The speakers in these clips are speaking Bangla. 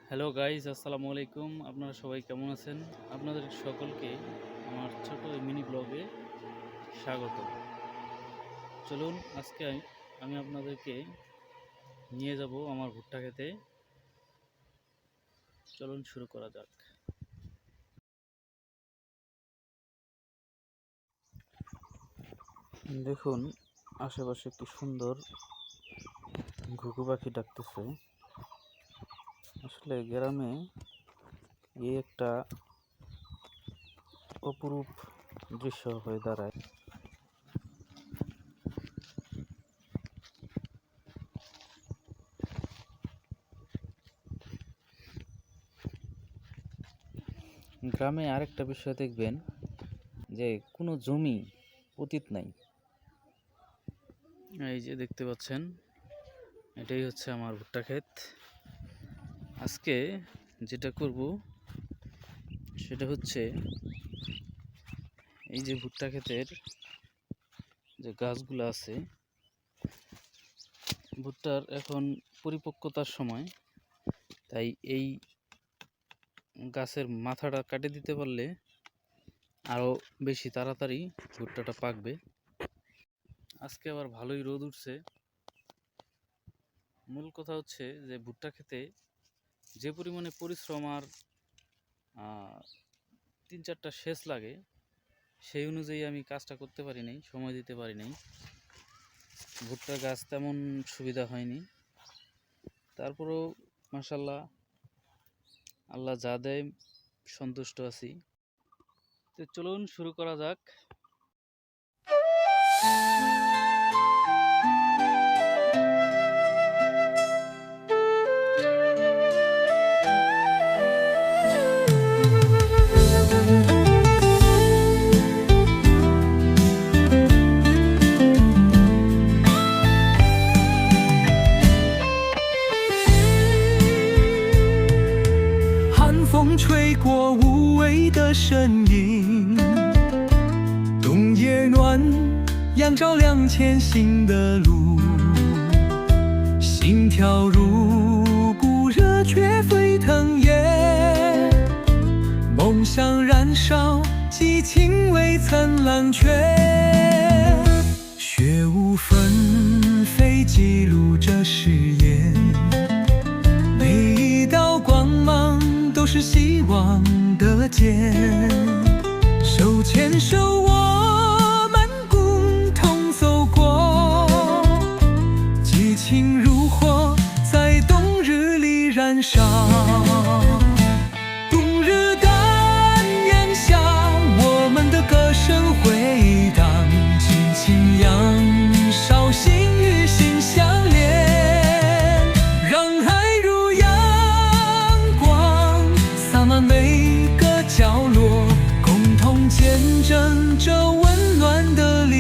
হ্যালো গাইস, আসসালামু আলাইকুম। আপনারা সবাই কেমন আছেন? আপনাদের সকলকে আমার ছোট এই মিনি ব্লগে স্বাগত। চলুন আজকে আমি আপনাদেরকে নিয়ে যাব আমার ভুট্টা খেতে। চলুন শুরু করা যাক। দেখুন আশেপাশে কি সুন্দর ঘুঘু পাখি ডাকতেছে। আসলে গ্রামে এই একটা অপরূপ দৃশ্য হয়ে দাঁড়ায়। গ্রামে আরেকটা বিষয় দেখবেন যে কোনো জমি পতিত নাই। এই যে দেখতে পাচ্ছেন, এটাই হচ্ছে আমার ভুট্টা ক্ষেত। আজকে যেটা করব সেটা হচ্ছে এই যে ভুট্টা ক্ষেতের যে গাছগুলো আছে, ভুট্টার এখন পরিপক্কতার সময়, তাই এই গাছের মাথাটা কেটে দিতে পারলে আরও বেশি তাড়াতাড়ি ভুট্টাটা পাকবে। আজকে আবার ভালোই রোদ উঠছে। মূল কথা হচ্ছে যে ভুট্টা খেতে যে পরিমাণে পরিশ্রম আর 3-4টা সেচ লাগে, সেই অনুযায়ী আমি কাজটা করতে পারি নাই, সময় দিতে পারি নাই। ভুট্টার গাছ তেমন সুবিধা হয়নি। তারপরেও মাশাআল্লাহ, আল্লাহ যা দেয় সন্তুষ্ট আছি। তো চলুন শুরু করা যাক।吹过无味的身影，冬夜暖阳照亮前行的路，心跳如鼓，热血沸腾也，梦想燃烧，激情未曾冷却，血雾纷飞记录着誓言，每一道光芒都是希望的箭，手牵手我们共同走过，激情如火在冬日里燃烧，冬日的炎夏，我们的歌声回荡，激情扬烧，心与心相连，让爱如阳光洒满每个角落，共同见证这温暖的力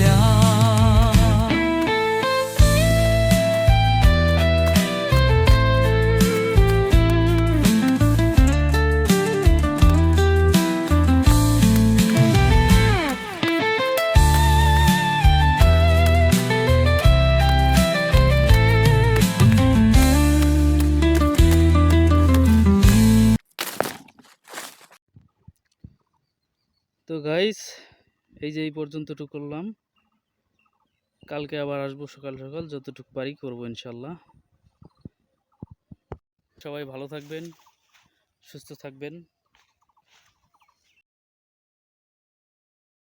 量。তো গাইস, এই যে এই পর্যন্তটুকু করলাম। কালকে আবার আসবো সকাল সকাল, যতটুকু পারি করবো ইনশাল্লাহ। সবাই ভালো থাকবেন, সুস্থ থাকবেন।